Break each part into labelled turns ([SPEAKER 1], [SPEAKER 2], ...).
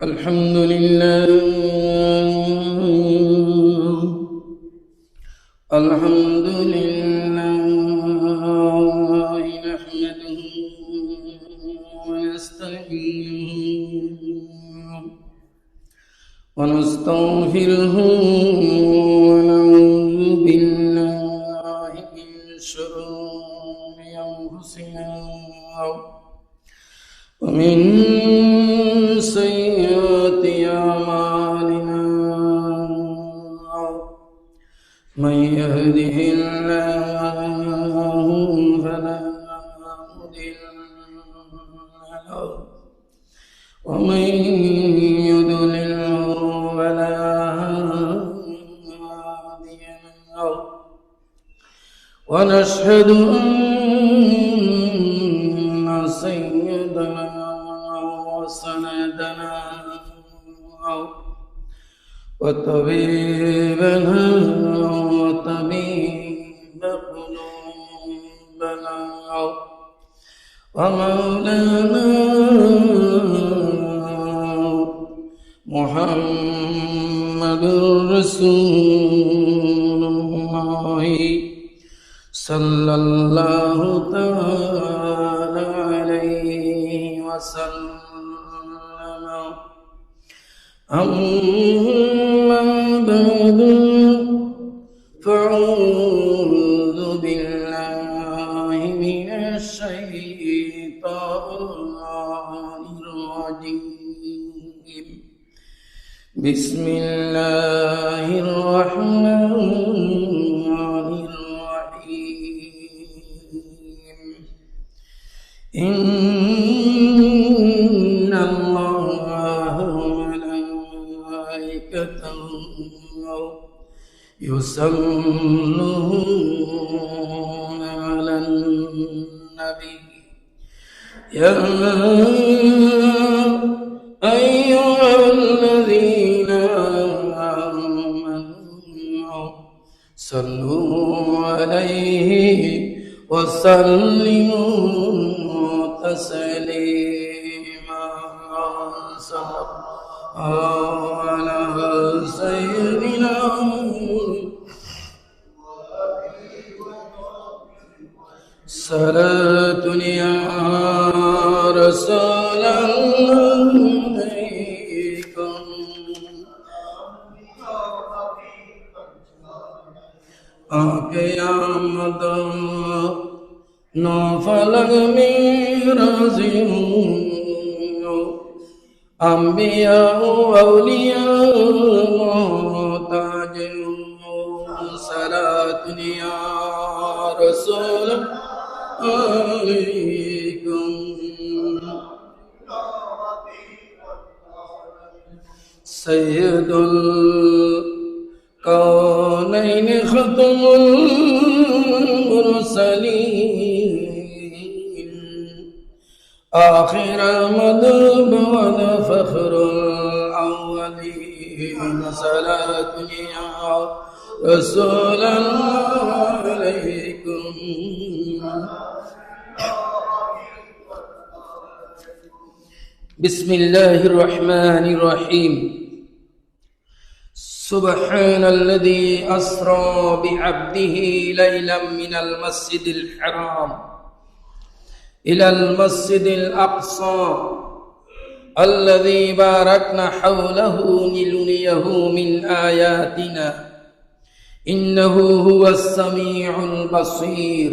[SPEAKER 1] الحمد لله نحمده ونستعينه ونستغفره ونعوذ بالله من شرور أنفسنا ومن سيئات أعمالنا من يهده الله فلا مضل له ومن يضلل فلا هادي له ونشهد أن سيدنا وسندنا وطبيبنا وطبيب قلوبنا ومولانا محمد رسول الله صلى الله تعالى عليه وسلم. أما بعد فأعوذ بالله من الشيطان الرجيم. بسم الله الرحمن الرحيم. إن الله وملائكته يصلون على النبي يا أيها الذين آمنوا صلوا عليه وسلموا تسليما. صلى الله على سيدنا صلاة يا رسول الله عليكم قيامة نفلق ميرازهم أنبياء وأولياء تاجهم صلاة يا رسول عليكم سيد الكونين ختم المرسلين آخر مذهب وفخر الأولين صلاة يا رسول الله عليكم. بسم الله الرحمن الرحيم. سبحان الذي أسرى بعبده ليلا من المسجد الحرام إلى المسجد الأقصى الذي باركنا حوله لنريه من آياتنا إنه هو السميع البصير.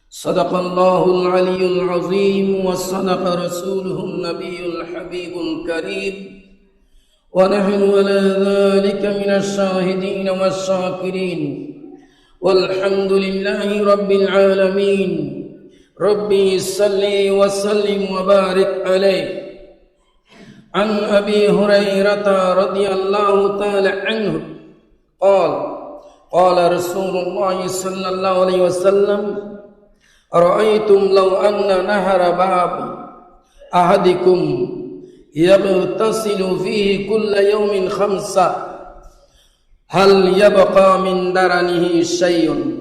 [SPEAKER 1] صدق الله العلي العظيم وصدق رسوله النبي الحبيب الكريم ونحن على ذلك من الشاهدين والشاكرين والحمد لله رب العالمين. ربي صل وسلم وبارك عليه. عن أبي هريرة رضي الله تعالى عنه قال رسول الله صلى الله عليه وسلم أرأيتم لو أن نهر باب أحدكم يغتسل فيه كل يوم 5 هل يبقى من درنه شيء؟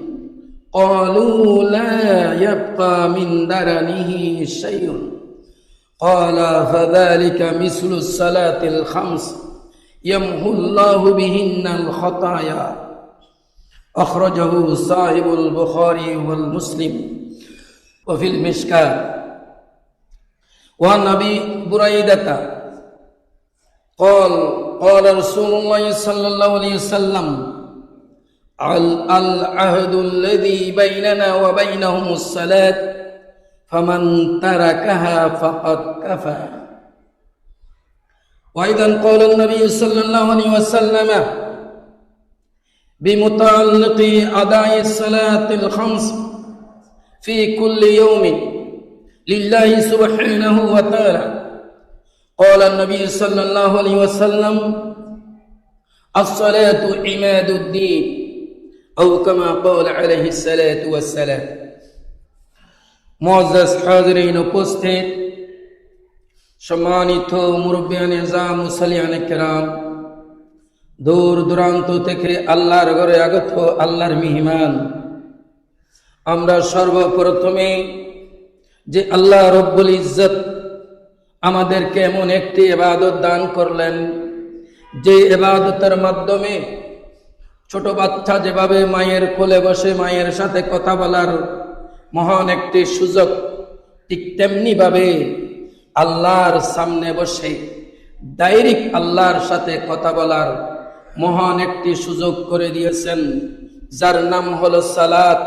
[SPEAKER 1] قالوا لا يبقى من درنه شيء. قال فذلك مثل الصلاة الخمس يمحو الله بهن الخطايا أخرجه صاحب البخاري والمسلم وفي المشكاة. وعن أبي بريدة قال قال رسول الله صلى الله عليه وسلم العهد الذي بيننا وبينهم الصلاة فمن تركها فقد كفر. وأيضا قال النبي صلى الله عليه وسلم بمتعلق أداء الصلاة الخمس في كل يوم لله سبحانه وتعالى. قال النبي صلى الله عليه وسلم الصلاة عماد الدين أو كما قال عليه الصلاة والسلام. মুআজ্জাজ হাজিরিন, উপস্থিত সম্মানিত মুরব্বিয়ানে নিজাম, মুসাল্লিয়ানে কেরাম, দূর দূরান্ত থেকে আল্লাহর ঘরে আগত আল্লাহর মেহমান, আমরা সর্বপ্রথমে যে আল্লাহ রব্বুল ইজ্জত আমাদেরকে এমন একটি ইবাদত দান করলেন, যে ইবাদতের মাধ্যমে ছোট বাচ্চা যেভাবে মায়ের কোলে বসে মায়ের সাথে কথা বলার মহান একটি সুযোগ, ঠিক তেমনি ভাবে আল্লাহর সামনে বসে ডাইরেক্ট আল্লাহর সাথে কথা বলার মহান একটি সুযোগ করে দিয়েছেন, যার নাম হলো সালাত।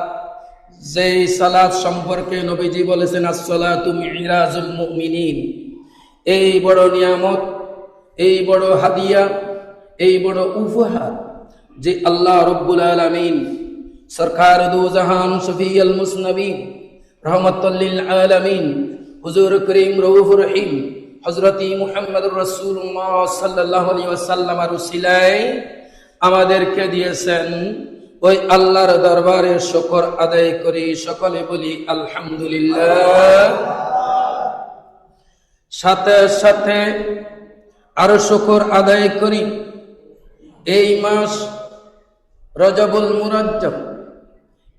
[SPEAKER 1] যেই সালাত সম্পর্কে নবীজি বলেছেন আসসালাতু মিরাজুল মুমিনিন। এই বড় নিয়ামত, এই বড় হাদিয়া, এই বড় উপহার যে আল্লাহ রব্বুল আলামিন সরকার দু জাহান শফিউল মুসনবী রহমাতুল লিল আলামিন হুজুর করিম রউফুর রহিম হযরতি মুহাম্মদুর রাসূলুল্লাহ সাল্লাল্লাহু আলাইহি ওয়াসাল্লামের উসিলায় আমাদেরকে দিয়েছেন। ওই আল্লাহর দরবারে শুকর আদায় করি, সকলে বলি আলহামদুলিল্লাহ। সাথে সাথে আরো শুকর আদায় করি এই মাস রজবুল মুরাজ্জব,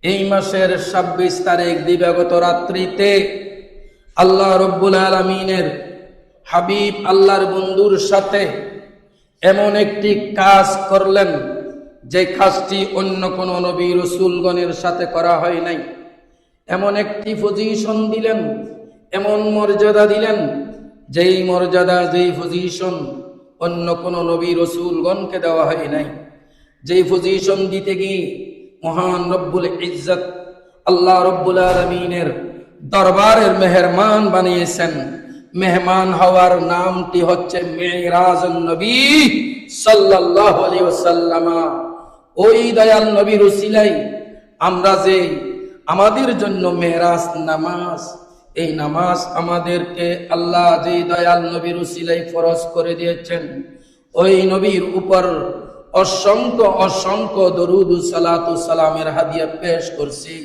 [SPEAKER 1] এই মাসের 26 তারিখ দিবাগত রাত্রিতে আল্লাহ রব্বুল আলামিনের হাবিব আল্লাহর বন্ধুর সাথে এমন একটি কাজ করলেন, যে কাজটি অন্য কোন নবী রাসূলগণের সাথে করা হয় নাই। এমন একটি পজিশন দিলেন, এমন মর্যাদা দিলেন, যেই মর্যাদা, যেই পজিশন অন্য কোন নবী রাসূলগণকে দেওয়া হয় নাই। যেই পজিশন দিতে গিয়ে মহান রব্বুল ইজ্জত আল্লাহ রব্বুল আলামিনের দরবারের মেহমান বানিয়েছেন। মেহমান হওয়ার নামটি হচ্ছে মিরাজুন নবী সাল্লাল্লাহু আলাইহি ওয়াসাল্লাম। ওই দয়াল নবীর উসিলায় আমরা যে আমাদের জন্য মেরাজ নামাজ, এই নামাজ আমাদেরকে আল্লাহ যে দয়াল নবীর উসিলায় ফরজ করে দিয়েছেন, ওই নবীর উপর অসংখ্য অসংখ্য দরুদ ও সালাত ও সালামের হাদিয়া পেশ করছি।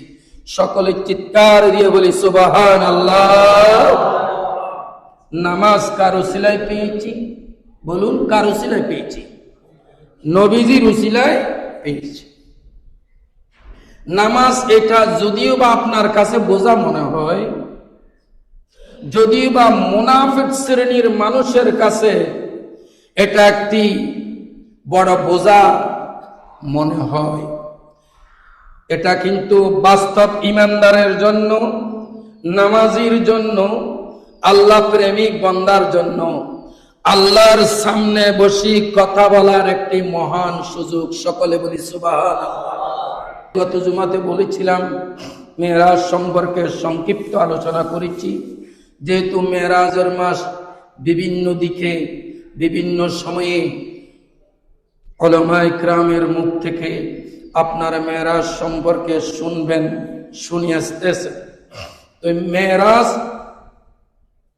[SPEAKER 1] সকলে চিৎকার দিয়ে বলি সুবহানাল্লাহ। নামাজ কার উসিলায় পেয়েছি? বলুন, কার উসিলায় পেয়েছি? নবীজির উসিলায় পেয়েছি। নামাজ এটা যদিও বা আপনার কাছে বোঝা মনে হয়, যদিও বা মুনাফিক শ্রেণীর মানুষের কাছে এটা একটি বড় বোঝা মনে হয়, এটা কিন্তু বাস্তব ইমানদারের জন্য, নামাজির জন্য, আল্লাহ প্রেমিক বান্দার জন্য আল্লাহর সামনে বসে কথা বলার একটি মহান সুযোগ। সকলে বলি সুবহানাল্লাহ। গত জুমাতে বলেছিলাম মেরাজ সম্পর্কে সংক্ষিপ্ত আলোচনা করেছি। যেহেতু মেরাজের মাস বিভিন্ন দিকে বিভিন্ন সময়ে উলামায়ে কিরামের মুখ থেকে আপনারা মেরাজ সম্পর্কে শুনবেন, শুনে আসতেছে। তো মেরাজ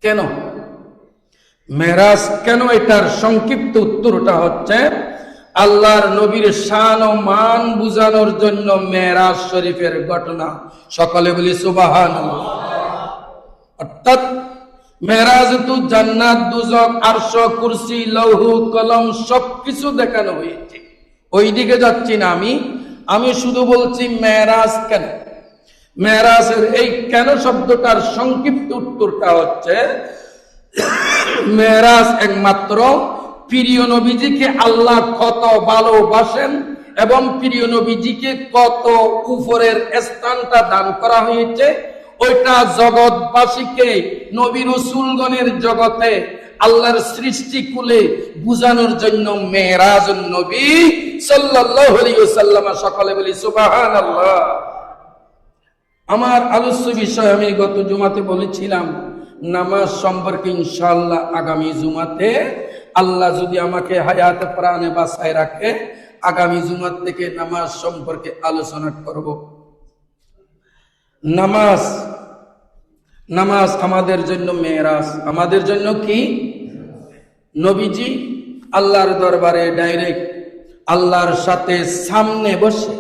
[SPEAKER 1] কেন, মেরাজ কেন, এটার সংক্ষিপ্ত উত্তরটা হচ্ছে আল্লাহর নবীর শান ও মান বুঝানোর জন্য মেরাজ শরীফের ঘটনা। সকলে বলি সুবহানাল্লাহ। অর্থাৎ মেরাজ তো জান্নাত, দুজক, আরশ, কুরসি, লৌহ, কলম সবকিছু দেখানো হয়েছে। ওইদিকে যাচ্ছি না আমি শুধু বলছি মেরাজ কেন। মেরাজের এই কেন শব্দটার সংক্ষিপ্ত উত্তরটা হচ্ছে মেরাজ একমাত্র প্রিয় নবীজিকে আল্লাহ কত ভালোবাসেন এবং প্রিয় নবীজিকে কত উপরের স্থানটা দান করা হয়েছে ওইটা জগৎবাসীকে নবী রাসূলগণের জগতে আল্লাহর সৃষ্টি কুলে বুঝানোর জন্য মেরাজুন নবী সাল্লাল্লাহু আলাইহি ওয়াসাল্লাম। সকলে বলি সুবহানাল্লাহ। আমার আলোচ্য বিষয় আমি গত জুমাতে বলেছিলাম নামাজ সম্পর্কে। ইনশাআল্লাহ আগামী জুমাতে আল্লাহ যদি আমাকে হায়াতে প্রাণে বাঁচায় রাখে আগামী জুমার থেকে নামাজ সম্পর্কে আলোচনা করব। নামাজ আমাদের জন্য মেরাজ। আমাদের জন্য কি? নবীজি আল্লাহর দরবারে ডাইরেক্ট আল্লাহর সাথে সামনে বসে,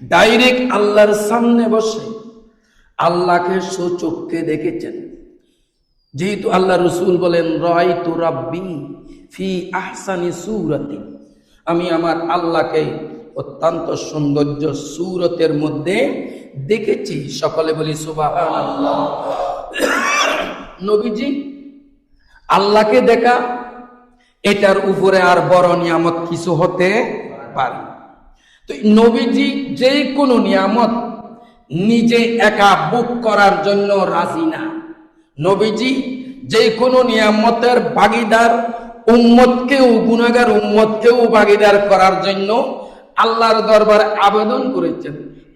[SPEAKER 1] ডাইরেক্ট আল্লাহর সামনে বসে আল্লাহকে সচক্ষে দেখেছেন। যেহেতু আল্লাহ রসুল বলেন রাআইতু রাব্বি ফি আহসানি সূরাতি, আমি আমার আল্লাহকে অত্যন্ত সৌন্দর্য সূরতের মধ্যে দেখেছি। সকলে বলি সুবহানাল্লাহ। নবীজি আল্লাহকে দেখা, এটার উপরে আর বড় নিয়ামত কিছু হতে পারে। তো নবীজি যে কোনো নিয়ামত নিজে একা ভোগ করার জন্য রাজি না। নবীজি যে কোনো নিয়ামতের ভাগীদার উম্মতকেও, গুনাহগার উম্মতকেও ভাগীদার করার জন্য আল্লাহর দরবারে আবেদন করেছেন,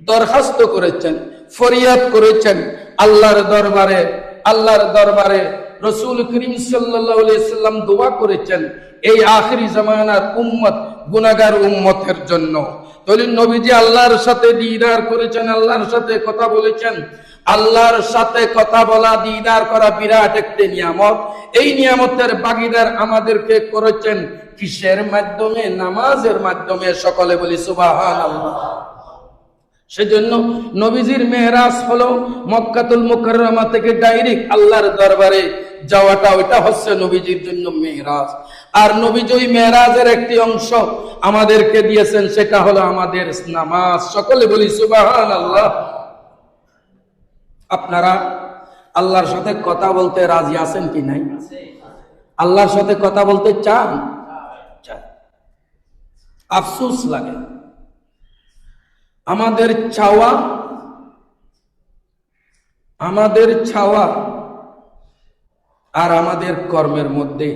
[SPEAKER 1] দরখাস্ত করেছেন, ফরিয়াদ করেছেন। আল্লাহর দরবারে রাসূল করিম সাল্লাল্লাহু আলাইহি সাল্লাম দোয়া করেছেন এই আখিরি জামানার উম্মত, গুনাহগার উম্মতের জন্য। তাহলে নবীজি আল্লাহর সাথে দিদার করেছেন, আল্লাহর সাথে কথা বলেছেন। আল্লাহর সাথে কথা বলা, দিদার করা বিরাট একটি নিয়ামত। এই নিয়ামতের ভাগীদার আমাদেরকে করেছেন কিসের মাধ্যমে? নামাজের মাধ্যমে। সকলে বলি সুবহানাল্লাহ। সেজন্য নবীজির মেরাজ হলো মক্কাতুল মুকাররমা থেকে ডাইরেক্ট আল্লাহর দরবারে যাওয়াটা, ওইটা হচ্ছে নবীজির জন্য মেরাজ। আর নবীজি ওই মেরাজের একটি অংশ আমাদেরকে দিয়েছেন, সেটা হলো আমাদের নামাজ। সকলে বলি সুবহানাল্লাহ। আপনারা আল্লাহর সাথে কথা বলতে রাজি আছেন কি নাই? আল্লাহর সাথে কথা বলতে চান? আফসোস লাগে আমাদের চাওয়া আর আমাদের কর্মের মধ্যে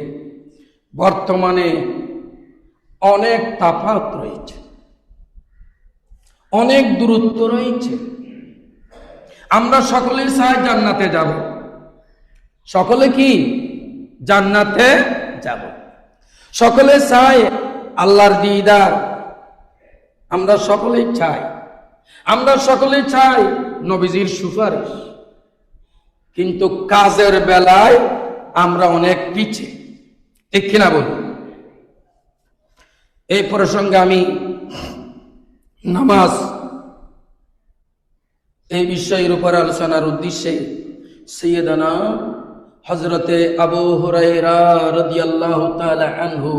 [SPEAKER 1] বর্তমানে অনেক তফাৎ রয়েছে, অনেক দূরত্ব রয়েছে। আমরা সকলেই চাই জান্নাতে যাব। সকলে কি জান্নাতে যাব? সকলে চাই আল্লাহর দিদার। আমরা সকলেই চাই, আমরা সকলেই চাই নবীজির সুপারিশ। কিন্তু কাজের বেলায় আমরা অনেক পিছিয়ে, ঠিক কিনা বলুন? এই প্রসঙ্গে আমি নামাজ এই বিষয়ের উপর আলোচনার উদ্দেশ্যে সাইয়েদানা হযরতে আবু হুরায়রা রাদিয়াল্লাহু তাআলা আনহু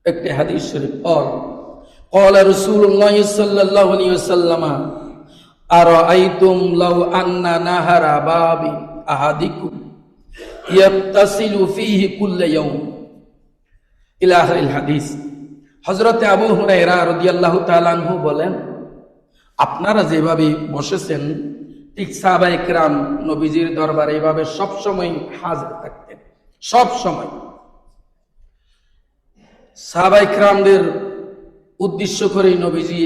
[SPEAKER 1] একটি হাদিস শরীফ পড়। قال رسول الله صلى الله عليه وسلم أرأيتم لو أن نهر باب أحدكم يغتسل فيه كل يوم إلى آخر الحديث। হযরত আবু হুরায়রা রাদিয়াল্লাহু তাআলা আনহু বলেন, আপনারা যেভাবে বসেছেন ঠিক সাহাবায়ে কেরাম নবীজির দরবারে এইভাবে সবসময় হাজির থাকতেন। সব সময় সাহাবায়ে কেরামদের উদ্দেশ্য করে নবীজি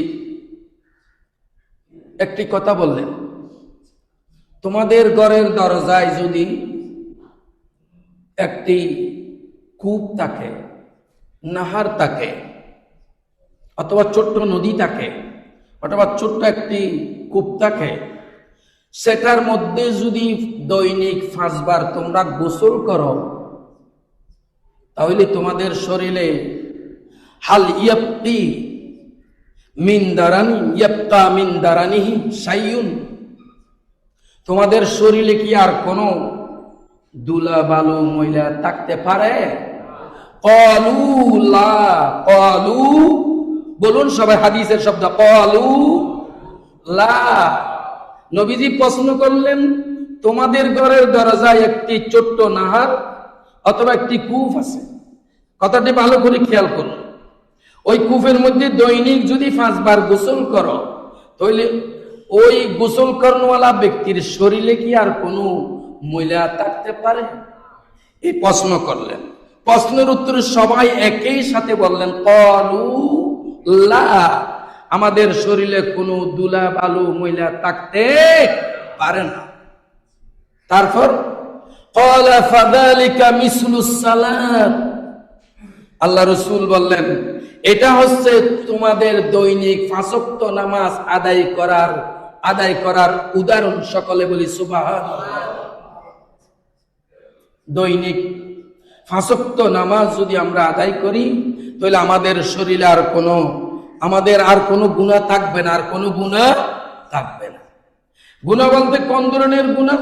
[SPEAKER 1] একটি কথা বললেন, তোমাদের ঘরের দরজায় যদি একটি কূপ থাকে, নাহার থাকে, অথবা ছোট্ট নদী থাকে, অথবা ছোট্ট একটি কূপ থাকে, সেটার মধ্যে যদি দৈনিক 5 বার তোমরা গোসল করো, তাহলে তোমাদের শরীরে হাল ইয়াবকি মিন দারানিহি শাইউন, তোমাদের শরীরে কি আর কোনো দুলা বালু ময়লা থাকতে পারে? ক্বালু লা, ক্বালু বলুন সবাই হাদিসের শব্দ, ক্বালু লা। নবীজি প্রশ্ন করলেন, তোমাদের ঘরের দরজায় একটি ছোট্ট নাহার অথবা একটি কূপ আছে। কথাটি ভালো করে খেয়াল করুন। ওই কূপের মধ্যে দৈনিক যদি 5 বার গোসল করো, তাহলে ওই গোসল করনওয়ালা ব্যক্তির শরীরে কি আর কোনো ময়লা থাকতে পারে? এই প্রশ্ন করলেন। প্রশ্নের উত্তরে সবাই একই সাথে বললেন, ক্বালু লা, আমাদের শরীরে কোনো ধুলা বালু ময়লা থাকতে পারে না। তারপর ক্বালা ফাযালিকা মিসলুস সালাত, আল্লাহ রাসূল বললেন, এটা হচ্ছে তোমাদের দৈনিক 5 ওয়াক্ত নামাজ আদায় করার উদাহরণ। সকলে বলি সুবহানাল্লাহ। দৈনিক 5 ওয়াক্ত নামাজ যদি আমরা আদায় করি, তাহলে আমাদের শরীরে আমাদের আর কোনো গুনাহ থাকবে না, আর কোনো গুনাহ থাকবে না। গুনাহ বলতে কোন ধরনের গুনাহ?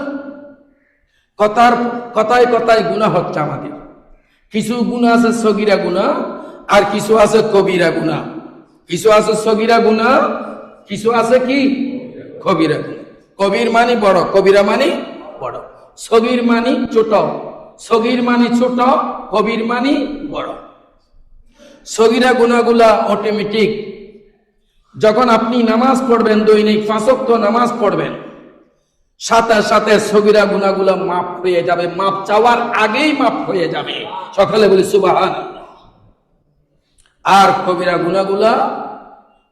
[SPEAKER 1] কথায় কথায় গুনাহ হচ্ছে আমাদের। কিছু গুনাহ আছে সগীরা গুনাহ, আর কিছু আছে কবিরা গুনাহ। কিছু আছে সগীরা গুনাহ, কিছু আছে কি কবিরা গুনাহ। কবির মানে বড়, কবিরা মানে বড়। সগীর মানে ছোট, সগীর মানে ছোট, কবির মানে বড়। সগীরা গুনাহগুলা অটোমেটিক, যখন আপনি নামাজ পড়বেন, দৈনিক 5 ওয়াক্ত নামাজ পড়বেন, সাথে সাথে সগীরা গুনাহগুলা মাফ হয়ে যাবে। মাফ চাওয়ার আগেই মাফ হয়ে যাবে। সকালে বলি সুবহানাল্লাহ। আর কবিরা গুনাহগুলা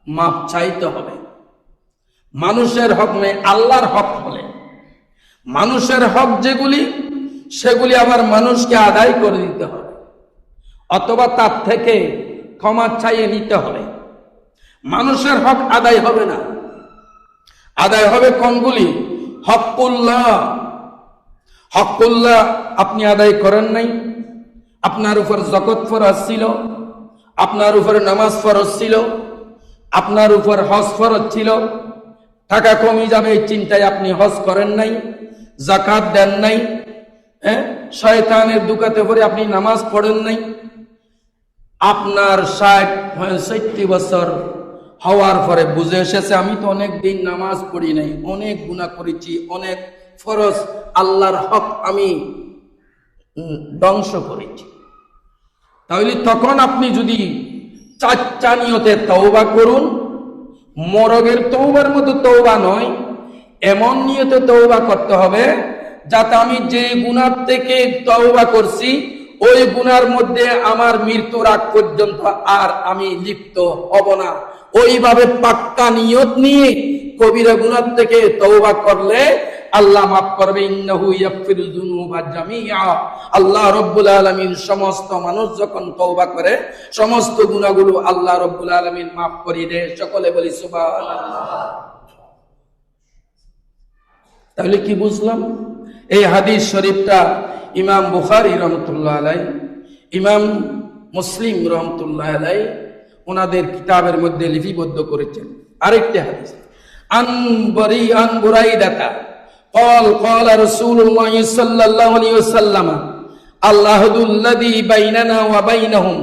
[SPEAKER 1] মাফ চাইতে হবে। মানুষের হক নেই, আল্লাহর হক বলে। মানুষের হক যেগুলি, সেগুলি আবার মানুষকে আদায় করে দিতে হবে, অথবা তার থেকে ক্ষমা চাইয়ে নিতে হবে। মানুষের হক আদায় হবে না। আদায় হবে কোনগুলি? হকুল্লাহ। হকুল্লাহ আপনি আদায় করেন নাই। আপনার উপর যাকাত ফরজ ছিল, আপনার উপর নামাজ ফরজ ছিল, আপনার উপর হজ ফরজ ছিল। টাকা কমে যাবে এই চিন্তায় আপনি হজ করেন নাই, যাকাত দেন নাই, শয়তানের দুকাতে পড়ে আপনি নামাজ পড়েন নাই। আপনার 60-65 বছর হওয়ার পরে বুঝে এসেছে, আমি তো অনেক দিন নামাজ পড়ি নাই, অনেক গুনাহ করেছি, অনেক ফরজ আল্লাহর হক আমি ধ্বংস করেছি। তাহলে তখন আপনি যদি চাচ্চা নিয়তে তওবা করুন, মরগের তওবার মতো তওবা নয়, এমন নিয়তে তওবা করতে হবে যাতে আমি যে গুনাহ থেকে তওবা করছি, ওই গুনার মধ্যে আমার মৃত্যুর আগ পর্যন্ত আর আমি লিপ্ত হব না। ওইভাবে পাক্কা নিয়ত নিয়ে কবিরা গুনাহ থেকে তওবা করলে আল্লাহ মাফ করবে। ইন্নাহু ইয়াগফিরুয যুনুবা জামিআ। আল্লাহ রাব্বুল আলামিন সমস্ত মানুষ যখন তওবা করে, সমস্ত গুনাহগুলো আল্লাহ রাব্বুল আলামিন মাফ করে দেয়। সকলে বলি সুবহানাল্লাহ। তাহলে কি বুঝলাম? এই হাদিস শরীফটা ইমাম বুখারী রহমাতুল্লাহ আলাইহি, ইমাম মুসলিম রহমাতুল্লাহ আলাইহি ওনাদের কিতাবের মধ্যে লিপিবদ্ধ করেছেন। আরেকটি হাদিস, আন বুরাইদাতা قال قال رسول الله صلى الله عليه وسلم العهد الذي بيننا وبينهم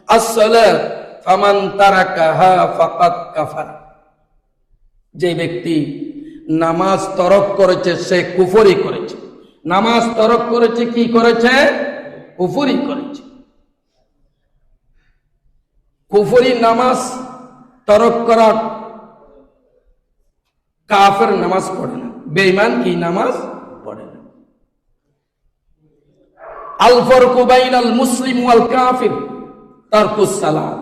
[SPEAKER 1] الصلاة فمن تركها فقد كفر। যে ব্যক্তি নামাজ তরক করেছে সে কুফরি করেছে। নামাজ তরক করেছে, কি করেছে? কুফরি করেছে। কুফরি নামাজ তরক করা, কাফের নামাজ পড়ে না, বেঈমান কি নামাজ পড়ে না। আল ফারকু বাইনাল মুসলিম ওয়াল কাফির তারকুস সালাত।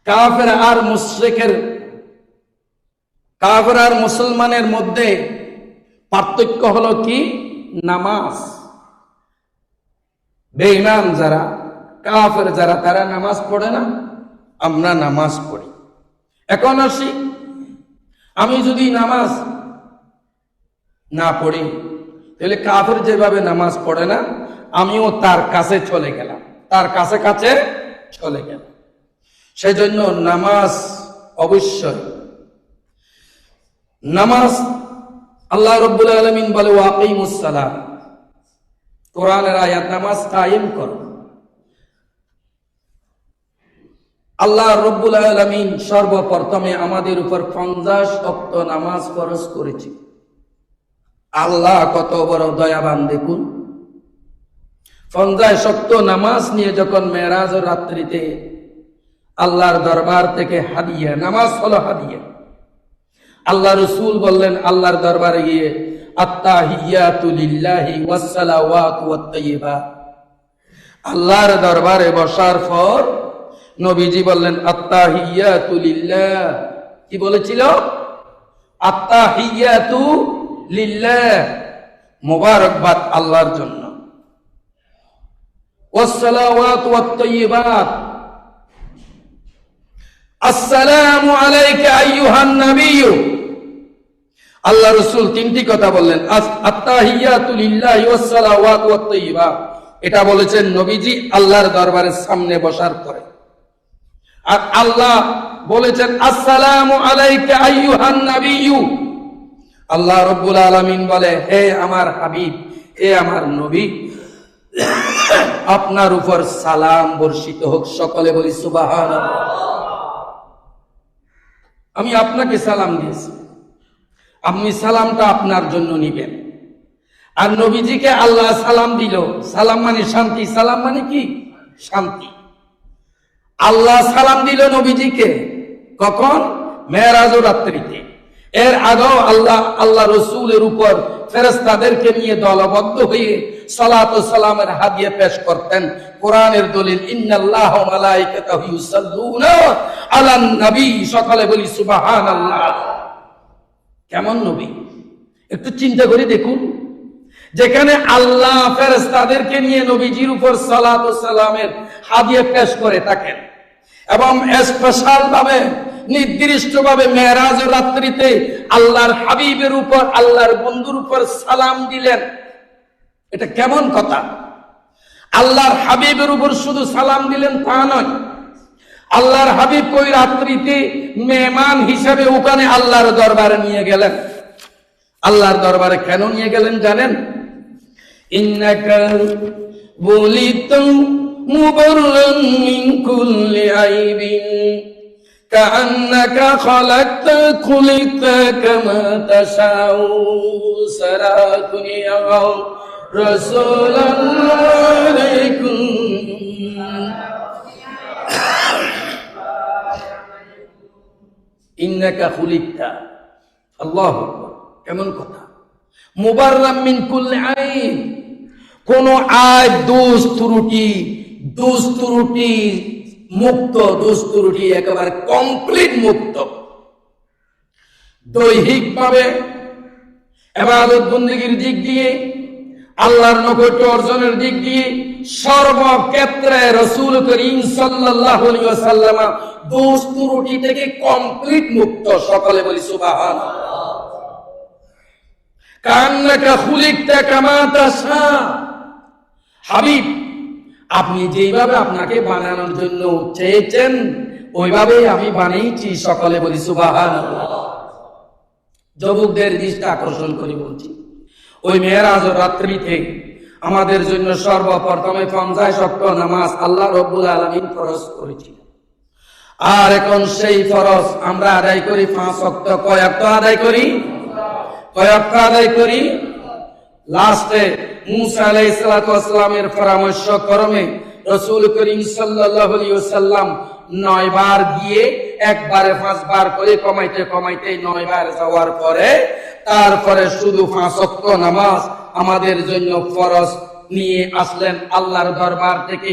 [SPEAKER 1] কাফের আর মুশরিকের, কাফের আর মুসলমানের মধ্যে পার্থক্য হলো কি? নামাজ। বেঈমান যারা, কাফের যারা, তারা নামাজ পড়ে না, আমরা নামাজ পড়ি। এখন আসি, আমি যদি নামাজ না পড়ি, তাহলে কাফের যেভাবে নামাজ পড়ে না, আমিও তার কাছে চলে গেলাম, তার কাছে কাছে চলে গেলাম। সেজন্য নামাজ অবশ্যই, নামাজ আল্লাহ রাব্বুল আলামিন বলে ওয়াকিমুস সালাত, কোরআনের আয়াত, নামাজ কায়েম করো। আল্লাহ রাব্বুল আলামিন সর্বপ্রথমে আমাদের উপর 50 ওয়াক্ত নামাজ ফরজ করেছে। আল্লাহ কত বড় দয়াবান দেখুন। 50 ওয়াক্ত নামাজ নিয়ে যখন মেরাজ রাত্রিতে আল্লাহর দরবার থেকে হাদিয়া, নামাজ হলো হাদিয়া। আল্লাহ রাসূল বললেন আল্লাহর দরবারে গিয়ে আত্তাহিয়াতু লিল্লাহি ওয়াস সালাওয়াতু ওয়াত তাইয়্যিবাত। আল্লাহর দরবারে বসার পর নবীজি বললেন আত্তাহিয়াতু লিল্লাহ। কি বলেছিল? আত্তাহিয়াতু লিল্লাহ, মোবারকবাদ আল্লাহর জন্য। ওয়াস সালাওয়াতু ওয়াত তাইয়্যিবাত, আসসালামু আলাইকা আইয়ুহান নাবিয়্যু। আল্লাহ রাসূল তিনটি কথা বললেন, আত্তাহিয়াতু লিল্লাহি ওয়াস সালাওয়াতু ওয়াত তাইয়্যিবাত। এটা বলেছেন নবীজি আল্লাহর দরবারের সামনে বসার পরে। আর আল্লাহ বলেছেন আসসালামু আলাইকা আইয়ুহান নাবিয়্যু। আল্লাহ রাব্বুল আলামিন বলে, হে আমার হাবিব, হে আমার নবী, আপনার উপর সালাম বর্ষিত হোক। সকলে বলি সুবহানাল্লাহ। আমি আপনাকে সালাম দিয়েছি, আপনি সালামটা আপনার জন্য নিবেন। আর নবীজিকে আল্লাহ সালাম দিল। সালাম মানে শান্তি, সালাম মানে কি? শান্তি। আল্লাহ সালাম দিল নবীজিকে কখন? মেরাজ রাত্রিতে। এর আগেও আল্লাহ রাসূলের উপর ফেরেশতাদেরকে নিয়ে দলবদ্ধ হয়ে সালাত ও সালামের হাদিয়া পেশ করতেন। কোরআনের দলিল ইন্নাল্লাহ ওয়া মালাইকাতাহু ইউসাল্লুনা আলান নবী। সকলে বলি সুবহানাল্লাহ। কেমন নবী একটু চিন্তা করে দেখুন। যেখানে আল্লাহ ফেরেশতাদেরকে নিয়ে নবীজির উপর সালাত ও সালামের হাদিয়া পেশ করে থাকেন এবং স্পেশাল ভাবে নির্দিষ্ট ভাবে মেরাজ রাত্রিতে আল্লাহর হাবিবের উপর, আল্লাহর বন্ধুর উপর সালাম দিলেন, এটা কেমন কথা? আল্লাহর হাবিবের উপর শুধু সালাম দিলেন তা নয়, আল্লাহর হাবিব ওই রাত্রিতে মেহমান হিসেবে ওখানে আল্লাহর দরবারে নিয়ে গেলেন। আল্লাহর দরবারে কেন নিয়ে গেলেন জানেন? ইন্নাকা বুলিতু মুবাররান মিন কুল্লি আইবিন কাআন্নাকা খুলিকতা কামা তাশাউ সারাতুনিয়া রাসূলুল্লাহ আলাইকুম। ইন্নাকা খুলিকতা, আল্লাহু আকবার, কেমন কথা! মুবাররাম মিন কুল্লি আইব, কোন আইব, দোষ ত্রুটি মুক্ত, দোষ ত্রুটি একেবারে কমপ্লিট মুক্ত। দৈহিক ভাবে ইবাদত বন্দেগীর দিক দিয়ে, আল্লাহর নৈকট্য অর্জনের দিক দিয়ে সর্বক্ষেত্রে রাসূল করিম সাল্লাল্লাহু আলাইহি ওয়াসাল্লাম দোষ ত্রুটি থেকে কমপ্লিট মুক্ত। সকলে বলি সুবহানাল্লাহ। কান্নাকা খুলিকতা কামা তাশা, হাবিব আপনি যেইভাবে আপনাকে বানানোর জন্য চেয়েছেন ওইভাবেই আমি বানিয়েছি। সকলে বলি সুবহানাল্লাহ। যুবকদের দৃষ্টি আকর্ষণ করে বলছি, ওই মেরাজ রাত্রিতে আমাদের জন্য সর্বপ্রথমে 50 ওয়াক্ত নামাজ আল্লাহ রাব্বুল আলামিন ফরজ করেছিলেন। আর এখন সেই ফরজ আমরা আদায় করি 5 ওয়াক্ত। কয় ওয়াক্ত আদায় করি? আদায় করি। লাস্টে মুসা আলাইহিস সালামের পরামর্শ ক্রমে রাসূল করিম সাল্লাল্লাহু আলাইহি ওয়াসাল্লাম 9 বার গিয়ে একবারে 5 বার করে কমাইতে 9 বার যাওয়ার পরে তারপরে শুধু 5 ওয়াক্ত নামাজ আমাদের জন্য ফরজ নিয়ে আসলেন আল্লাহর দরবার থেকে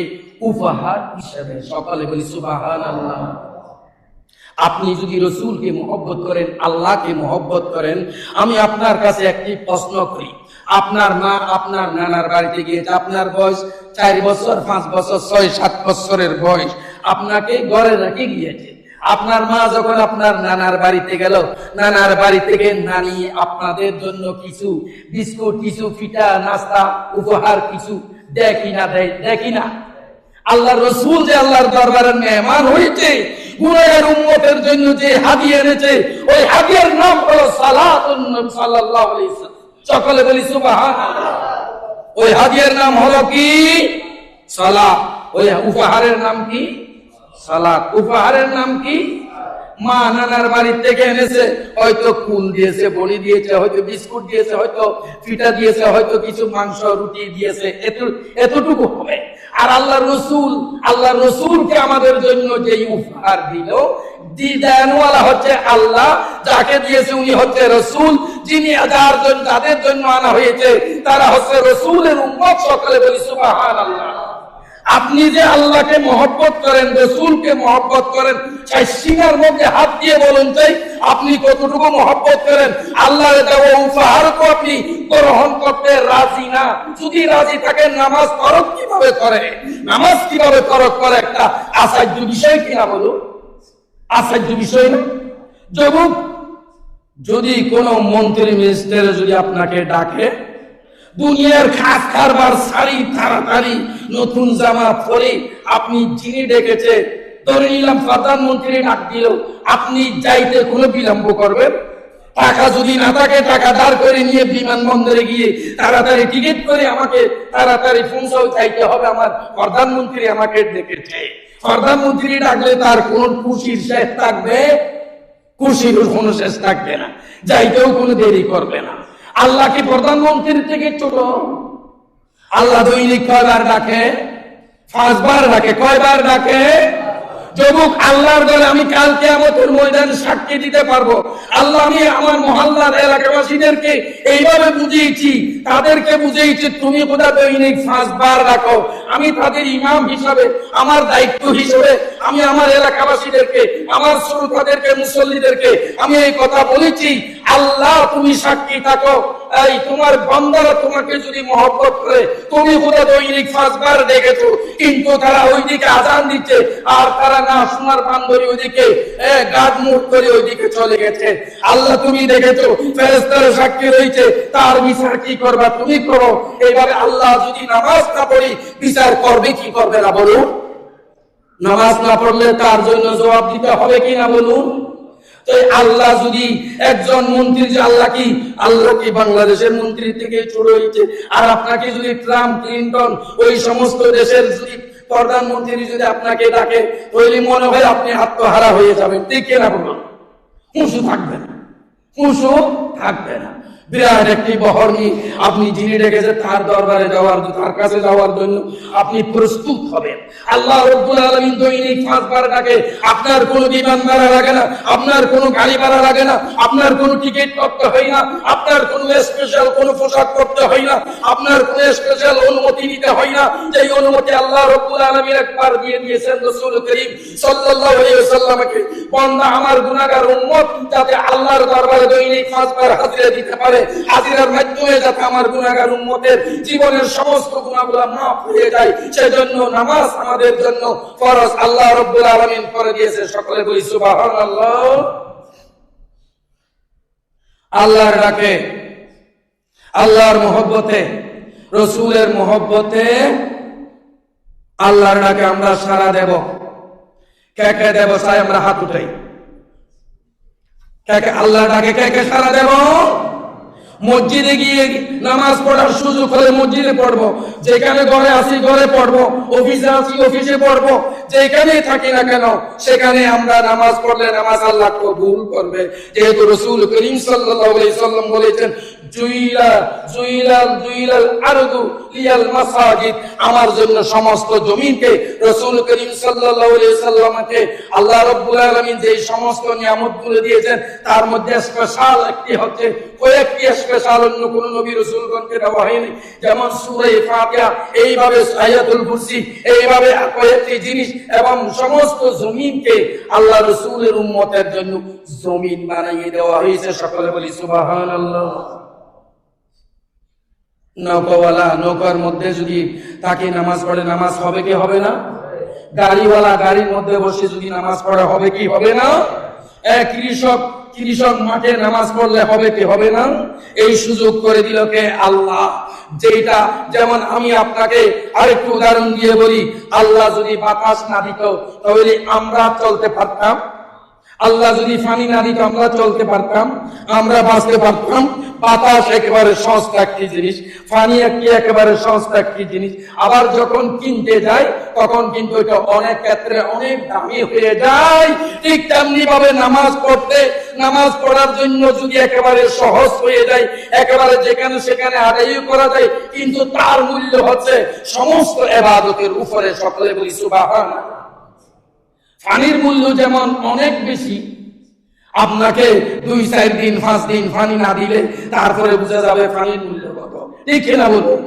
[SPEAKER 1] উপহার হিসেবে। সকলে বলি সুবহানাল্লাহ। আপনি যদি রাসূলকে মহব্বত করেন, আল্লাহকে মহব্বত করেন, আমি আপনার কাছে একটি প্রশ্ন করি। আপনার মা আপনার নানার বাড়িতে গিয়েছে, আপনার বয়স 4 বছর, 5 বছর, 6-7 বছরের বয়স, আপনাকে ঘরে রেখে গিয়েছে। আপনার মা যখন আপনার নানার বাড়িতে গেল, নানার বাড়ি থেকে নানি আপনাদের জন্য কিছু বিস্কুট, কিছু পিঠা, নাস্তা, উপহার কিছু দেয় কিনা? দেয় কিনা? আল্লাহর রাসূল যে আল্লাহর দরবারের মেহমান হয়েছে, গুনাহের উম্মতের জন্য যে হাদিয়া এনেছে, ওই হাদিয়ার নাম হলো সালাতুন নবী সাল্লাল্লাহু আলাইহি ওয়াসাল্লাম। সকলে বলি সুবহানাল্লাহ। ওই হাদিয়ার নাম হলো কি? সালাত। ওই উপহারের নাম কি? সালাত। উপহারের নাম কি? মা নানার বাড়ির থেকে এনেছে, হয়তো কুল দিয়েছে, বড়ি দিয়েছে, হয়তো বিস্কুট দিয়েছে, হয়তো পিঠা দিয়েছে, হয়তো কিছু মাংস রুটি দিয়েছে, এতটুকু হবে। আর আল্লাহ রসুলকে আমাদের জন্য যে উপহার দিল, দেনওয়ালা হচ্ছে আল্লাহ, যাকে দিয়েছে উনি হচ্ছে রসুল, যিনি যাদের জন্য আনা হয়েছে তারা হচ্ছে রসুলের উম্মত। সকলে বলি সুবহানাল্লাহ। আপনি যে আল্লাহকে মহব্বত করেন, রসুলকে মহব্বত করেন, সেই সিনার মধ্যে হাত দিয়ে বলুন চাই আপনি কতটুকু মহব্বত করেন। আল্লাহর দেওয়া উপহারকে আপনি গ্রহণ করতে রাজি না। যদি রাজি থাকেন, নামাজ ফরজ কিভাবে করে, নামাজ কিভাবে ফরজ করে একটা আশ্চর্য বিষয় কিনা বলুন, আশ্চর্য বিষয় না? যখন যদি কোন মন্ত্রী মিনিস্টার যদি আপনাকে ডাকে, দুনিয়ার খাস কারবার সারি তাড়াতাড়ি নতুন জামা পরে আপনি যিনি ডেকেছে, ধরে নিলাম প্রধানমন্ত্রী ডাক দিল, আপনি যাইতে কোনো বিলম্ব করবেন? টাকা যদি না থাকে, টাকা দাঁড় করে নিয়ে বিমানবন্দরে গিয়ে তাড়াতাড়ি টিকিট করে আমাকে তাড়াতাড়ি পৌঁছাও চাইতে হবে, আমার প্রধানমন্ত্রী আমাকে ডেকেছে। প্রধানমন্ত্রী ডাকলে তার কোন খুশির শেষ থাকবে? খুশির কোনো শেষ থাকবে না, যাইতেও কোনো দেরি করবে না। আল্লাহ কি প্রধানমন্ত্রীর থেকে ছোট? আল্লাহ দৈনিক কয়বার ডাকে? 5 বার ডাকে। কয়বার ডাকে? যুবক, আল্লাহর দলে আমি কাল কিয়ামতের ময়দানে সাক্ষী দিতে পারবো। আল্লাহ, আমি আমার মহল্লার এলাকাবাসীদেরকে এইভাবে বুঝিয়েছি, তাদেরকে বুঝিয়েছি, তুমি খোদা দৈনিক 5 বার রাখো। আমি তাদের ইমাম হিসাবে, আমার দায়িত্ব হিসেবে আমি আমার এলাকাবাসীদেরকে, আমার শ্রোতাদেরকে, মুসল্লিদেরকে আমি এই কথা বলেছি। আল্লাহ, তুমি সাক্ষী থাকো, এই তোমার বান্দারা তোমাকে যদি মহব্বত করে, তুমি খোদা দৈনিক 5 বার ডেকেছো, কিন্তু তারা ওইদিকে আজান দিচ্ছে, আর তারা না শোনার বান্দরি ওইদিকে গাদ মুখ করে ওইদিকে চলে গেছে। আল্লাহ, তুমি দেখেছো, ফেরেশতারা সাক্ষী রয়েছে, তার বিচার কি করবা? তুমি করো। এইভাবে আল্লাহ যদি নামাজ না পড়ি, বিচার করবে কি করবে না বলুন? নামাজ না পড়লে তার জন্য জবাব দিতে হবে কি না বলুন? আল্লাহ যদি একজন মন্ত্রী, যে আল্লাহ কি বাংলাদেশের মন্ত্রী থেকে ছোট হয়েছে? আর আপনাকে যদি ট্রাম্প, ক্লিন্টন, ওই সমস্ত দেশের যদি প্রধানমন্ত্রী যদি আপনাকে ডাকে, তাহলে মনে হয় আপনি আত্মহারা হয়ে যাবেন, ঠিক না বলুন? খুশু থাকবে না, খুশু থাকবে না। বিরাট একটি বহর নিয়ে আপনি যিনি ডেকেছে তার দরবারে যাওয়ার, তার কাছে যাওয়ার জন্য আপনি প্রস্তুত হবেন। আল্লাহ রাব্বুল আলামিন দৈনিক 5 বার ডাকে। আপনার কোনো বিমান ভাড়া লাগে না, আপনার কোনো গাড়ি ভাড়া লাগে না, আপনার কোনো টিকিট করতে হয় না, আপনার কোনো স্পেশাল কোনো পোশাক করতে হয় না, আপনার কোনো স্পেশাল অনুমতি নিতে হয় না। এই অনুমতি আল্লাহ রাব্বুল আলামিন একবার দিয়ে দিয়েছেন রাসূল করিম সাল্লাল্লাহু আলাইহি ওয়াসাল্লামকে। বান্দা আমার গুনাহগার উম্মত যাতে আল্লাহর দরবারে দৈনিক 5 বার হাজিরা দিতে পারে, হাজিরার মাধ্যমে যাতে আমার গুনাহগার উম্মতের জীবনের সমস্ত গুনাহগুলো মাফ হয়ে যায়, সেজন্য নামাজ আমাদের জন্য ফরজ আল্লাহ রাব্বুল আলামিন করে দিয়েছে। সকলে বলি সুবহানাল্লাহ। আল্লাহর ডাকে, আল্লাহর মহব্বতে, রসুলের মহব্বতে আল্লাহর ডাকে আমরা সাড়া দেব। কে কে দেব? চাই আমরা হাত উঠাই। কে কে আল্লাহর ডাকে কে কে সাড়া দেব? মসজিদে গিয়ে নামাজ পড়ার সুযোগ হলে মসজিদে পড়বো, যেখানে ঘরে আসি ঘরে পড়বো, অফিসে আসি অফিসে পড়বো, যেখানেই থাকি না কেন সেখানে আমরা নামাজ পড়লে নামাজ আল্লাহ কবুল করবে। যেহেতু রাসূল করিম সাল্লাল্লাহু আলাইহি ওয়াসাল্লাম বলেছেন, আমার জন্য সমস্ত জমিনকে, রাসূল করিম সাল্লাল্লাহু আলাইহি ওয়াসাল্লামকে আল্লাহ রাব্বুল আলামিন যে সমস্ত নিয়ামতগুলো দিয়েছেন, তার মধ্যে স্পেশাল একটি হচ্ছে, কয়েকটি স্পেশাল অন্য কোন নবী রাসূলগণকে দেওয়া হয়নি। যেমন সূরা ফাতিহা, এইভাবে আয়াতুল কুরসি, এইভাবে কয়েকটি জিনিস, এবং সমস্ত জমিনকে আল্লাহ রাসূলের উম্মতের জন্য জমিন বানিয়ে দেওয়া হয়েছে। সকলে বলি সুবহানাল্লাহ। নৌকাওয়ালা নৌকার মধ্যে যদি তাকে নামাজ পড়ে, নামাজ হবে কি হবে না? গাড়িওয়ালা গাড়ির মধ্যে বসে যদি নামাজ পড়া হবে কি হবে না? কৃষক মাঠে নামাজ পড়লে হবে কি হবে না? এই সুযোগ করে দিল কে? আল্লাহ। যেটা, যেমন আমি আপনাকে আরেকটু উদাহরণ দিয়ে বলি, আল্লাহ যদি বাতাস না দিত তাহলে আমরা চলতে পারতাম? আল্লাহ যদি পানি না দিত আমরা চলতে পারতাম, আমরা বাঁচতে পারতাম? বাতাস একেবারে সস্তা একটি জিনিস, পানি একেবারে সস্তা একটি জিনিস। আবার যখন কিনতে যায় তখন কিন্তু এটা অনেক ক্ষেত্রে অনেক দামি হয়ে যায়। ঠিক তেমনি ভাবে নামাজ পড়ার জন্য যদি একেবারে সহজ হয়ে যায়, একেবারে যেখানে সেখানে আদায় করা যায়, কিন্তু তার মূল্য হচ্ছে সমস্ত ইবাদতের উপরে। সকলে বলি সুবহানাল্লাহ। পানির মূল্য যেমন অনেক বেশি, আপনাকে 2-4 দিন 5 দিন পানি না দিলে তারপরে বোঝা যাবে পানির মূল্য কত, ঠিক না বলুন?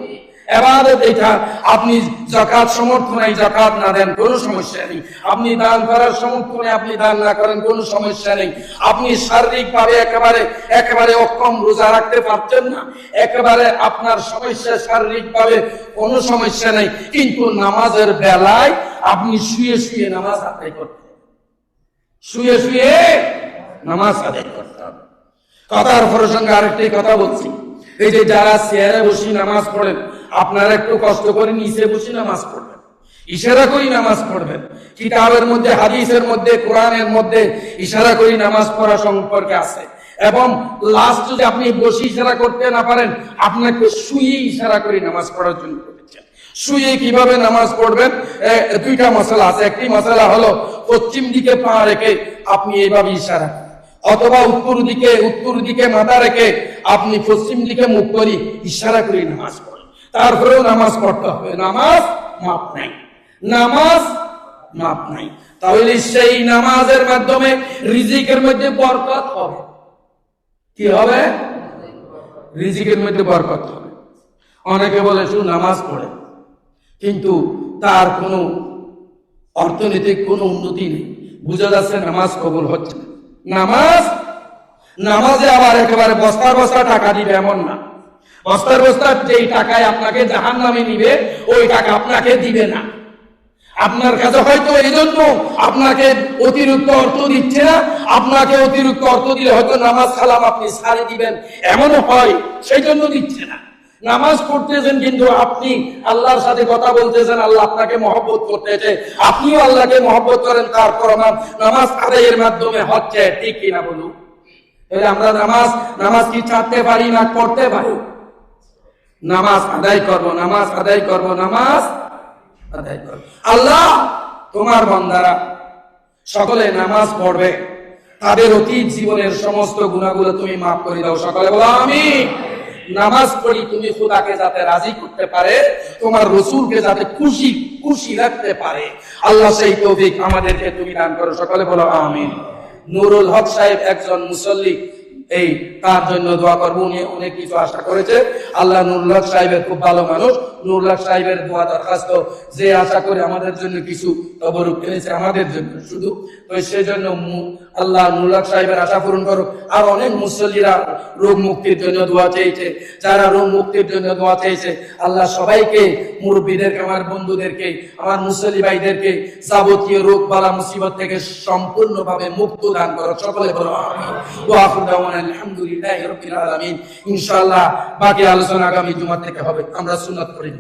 [SPEAKER 1] এবাদত এটা, আপনি যাকাত সমর্থ নাই, যাকাত না দেন কোনো সমস্যা নেই। আপনি দান করার সমর্থ নেই, আপনি দান না করেন কোনো সমস্যা নেই। আপনি শারীরিক ভাবে একেবারে অক্ষম, রোজা রাখতে পারছেন না, একেবারে আপনার সমস্যা শারীরিক ভাবে কোনো সমস্যা নেই, কিন্তু নামাজের বেলায় আপনি শুয়ে নামাজ আদায় করতে হবে, শুয়ে নামাজ আদায় করতে হবে। কথার প্রসঙ্গে আরেকটি কথা বলছি, এই যে যারা চেয়ারে বসে নামাজ পড়েন, আপনারা একটু কষ্ট করে নিচে বসে নামাজ পড়বেন, ইশারা করি নামাজ পড়বেন। কিতাবের মধ্যে, হাদিসের মধ্যে, কোরআনের মধ্যে ইশারা করি নামাজ পড়া সম্পর্কে আছে। এবং লাস্ট যদি আপনি বসে ইশারা করতে না পারেন, আপনাকে শুয়ে ইশারা করি নামাজ পড়ার জন্য বলেছেন। শুয়ে কিভাবে নামাজ পড়বেন? 2টা মশলা আছে। একটি মশলা হলো পশ্চিম দিকে পা রেখে আপনি এইভাবে ইশারা, অথবা উত্তর দিকে মাথা রেখে আপনি পশ্চিম দিকে মুখ করি ইশারা করি নামাজ পড়েন। তারপরেও নামাজ পড়তে হবে, নামাজ মাপ নাই। তাহলে সেই নামাজের মাধ্যমে রিজিকের মধ্যে বরকত হবে। কি হবে? রিজিকের মধ্যে বরকত হবে। অনেকে বলে শুধু নামাজ পড়ে, কিন্তু তার কোনো অর্থনৈতিক কোনো উন্নতি নেই, বুঝা যাচ্ছে নামাজ কবুল হচ্ছে না। নামাজে আবার একেবারে বস্তার টাকা দিবে এমন না। বস্তার যেই টাকায় আপনাকে জাহান্নামে নিবে, ওই টাকা আপনাকে দিবে না। আপনার কাছে হয়তো এই জন্য আপনাকে অতিরিক্ত অর্থ দিচ্ছে না, আপনাকে অতিরিক্ত অর্থ দিলে হয়তো নামাজ সালাম আপনি ছাড়ে দিবেন, এমনও হয়, সেই জন্য দিচ্ছে না। নামাজ পড়তেছেন কিন্তু আপনি আল্লাহর সাথে কথা বলতেছেন, আল্লাহ আপনাকে মহব্বত করতেছে, আপনিও আল্লাহকে মহব্বত করেন, তার প্রমাণ নামাজ আদায়ের মাধ্যমে হচ্ছে। ঠিক কিনা বলুন? তাহলে আমরা নামাজ কি ছাড়তে পারি না পড়তে পারি? নামাজ আদায় করব। আল্লাহ তোমার বান্দারা সকলে নামাজ পড়বে, তাদের অতীত জীবনের সমস্ত গুনাহগুলো তুমি মাফ করে দাও। সকলে বলো আমিন। নামাজ পড়ি তুমি খোদাকে যাতে রাজি করতে পারে, তোমার রাসূলকে যাতে খুশি রাখতে পারে, আল্লাহ সেই তৌফিক আমাদেরকে তুমি দান করো। সকলে বলো আমিন। নুরুল হক সাহেব একজন মুসল্লি, এই তার জন্য দোয়া করবো। উনি অনেক কিছু আশা করেছে। আল্লাহ নুরুল হক সাহেবের খুব ভালো মানুষ, নুরুল হক সাহেবের দোয়া দরখাস্ত যে আশা করে আমাদের জন্য কিছু তবরুক এনেছে, আমাদের জন্য শুধু, তো সেই জন্য আল্লাহ নুরুল হক সাহেবের আশা পূরণ করো। আর অনেক মুসল্লিরা রোগ মুক্তির জন্য দোয়া চেয়েছে, যারা রোগ মুক্তির জন্য দোয়া চেয়েছে, আল্লাহ সবাইকে, মুরব্বীদেরকে, আমার বন্ধুদেরকে, আমার মুসল্লি ভাইদেরকে যাবতীয় রোগ বালা মুসিবত থেকে সম্পূর্ণভাবে মুক্ত দান করো। সকলে বলো আমিন। ওয়া আখিরু দাওয়ানা আলহামদুলিল্লাহি রাব্বিল আলামিন। ইনশাআল্লাহ বাকি আলোচনা আগামী জুমা থেকে হবে। আমরা সুন্নাত পড়ি।